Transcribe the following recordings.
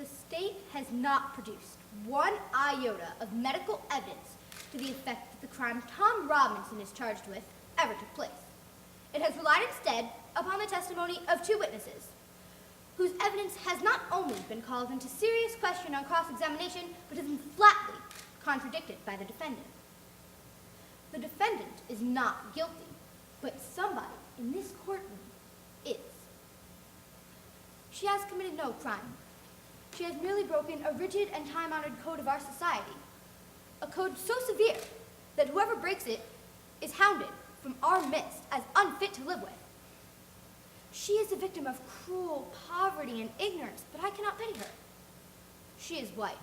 state has not produced one iota of medical evidence to the effect that the crime Tom Robinson is charged with ever took place. It has relied instead upon the testimony of two witnesses, whose evidence has not only been called into serious question on cross-examination, but has been flatly contradicted by the defendant. The defendant is not guilty, but somebody in this courtroom is. She has committed no crime. She has merely broken a rigid and time-honored code of our society, a code so severe that whoever breaks it is hounded from our midst as unfit to live with. She is the victim of cruel poverty and ignorance, but I cannot pity her. She is white.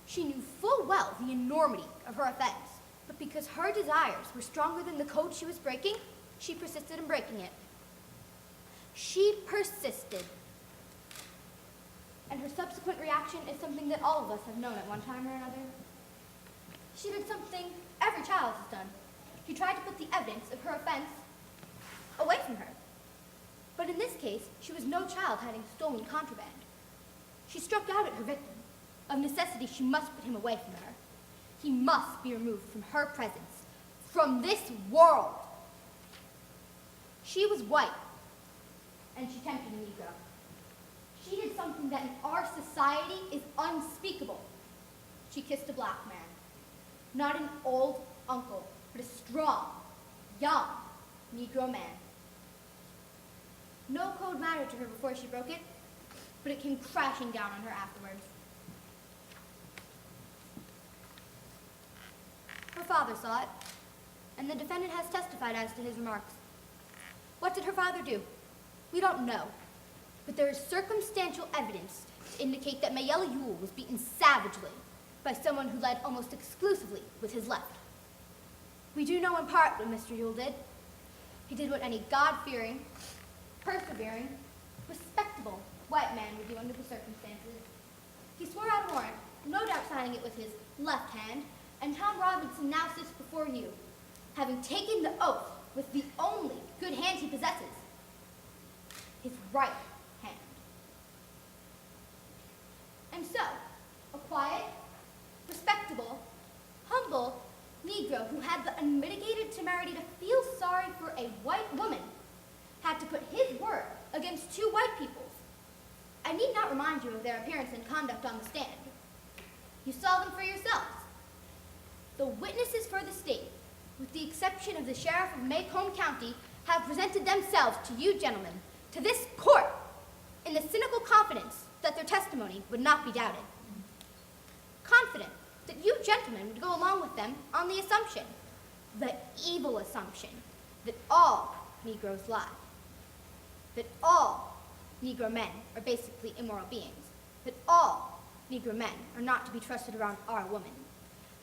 She knew full well the enormity of her offense, but because her desires were stronger than the code she was breaking, she persisted in breaking it. She persisted. And her subsequent reaction is something that all of us have known at one time or another. She did something every child has done. She tried to put the evidence of her offense away from her. But in this case, she was no child having stolen contraband. She struck out at her victim. Of necessity, she must put him away from her. He must be removed from her presence, from this world. She was white, and she tempted a Negro. She did something that in our society is unspeakable. She kissed a black man. Not an old uncle, but a strong, young Negro man. No code mattered to her before she broke it, but it came crashing down on her afterwards. Her father saw it, and the defendant has testified as to his remarks. What did her father do? We don't know, but there is circumstantial evidence to indicate that Mayella Yule was beaten savagely by someone who led almost exclusively with his left. We do know in part what Mr. Yule did. He did what any God-fearing, persevering, respectable white man would do under the circumstances. He swore out a warrant, no doubt signing it with his left hand, and Tom Robinson now sits before you, having taken the oath with the only good hand he possesses, his right hand. And so, a quiet, respectable, humble Negro who had the unmitigated temerity to feel sorry for a white woman had to put his word against two white people's. I need not remind you of their appearance and conduct on the stand. You saw them for yourselves. The witnesses for the state, with the exception of the sheriff of Macomb County, have presented themselves to you gentlemen, to this court, in the cynical confidence that their testimony would not be doubted. Confident that you gentlemen would go along with them on the assumption, the evil assumption, that all Negroes lie, that all Negro men are basically immoral beings, that all Negro men are not to be trusted around our women,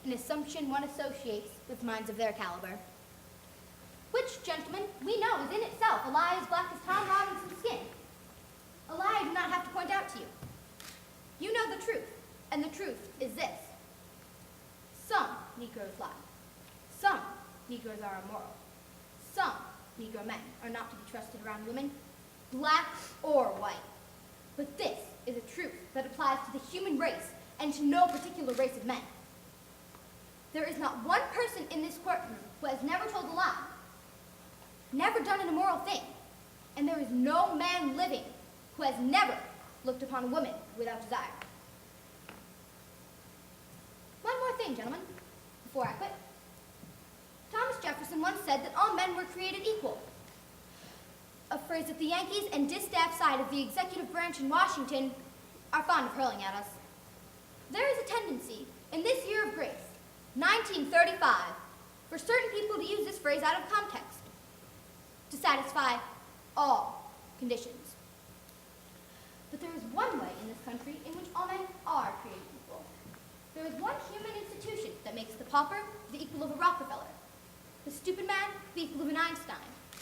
an assumption one associates with minds of their caliber, which, gentlemen, we know is in itself a lie as black as Tom Robinson's skin, a lie I do not have to point out to you. You know the truth, and the truth is this. Some Negroes lie. Some Negroes are immoral. Some Negro men are not to be trusted around women, black or white. But this is a truth that applies to the human race and to no particular race of men. There is not one person in this courtroom who has never told a lie, never done an immoral thing, and there is no man living who has never looked upon a woman without desire. One more thing, gentlemen, before I quit. Thomas Jefferson once said that all men were created equal, a phrase that the Yankees and distaff side of the executive branch in Washington are fond of hurling at us. There is a tendency in this year of grace, 1935, for certain people to use this phrase out of context, to satisfy all conditions. But there is one way in this country in which all men are created equal. There is one human institution that makes the pauper the equal of a Rockefeller, the stupid man the equal of an Einstein,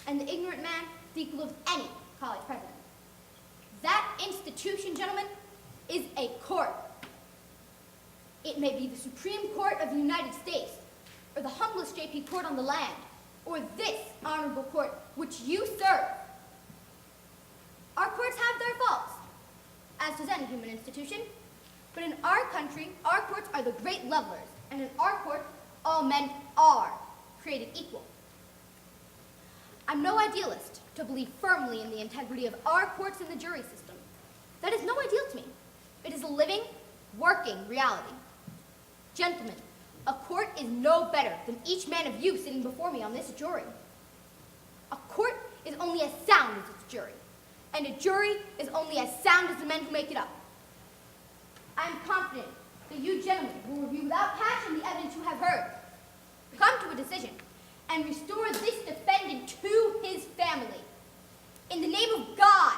and the ignorant man the equal of any college president. That institution, gentlemen, is a court. It may be the Supreme Court of the United States, or the humblest JP court on the land, or this honorable court which you serve. Our courts have their faults, as does any human institution. But in our country, our courts are the great levelers, and in our court, all men are created equal. I'm no idealist to believe firmly in the integrity of our courts and the jury system. That is no ideal to me. It is a living, working reality. Gentlemen, a court is no better than each man of you sitting before me on this jury. A court is only as sound as its jury, and a jury is only as sound as the men who make it up. I am confident that you gentlemen will review without passion the evidence you have heard, come to a decision, and restore this defendant to his family. In the name of God,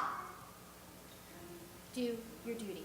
do your duty.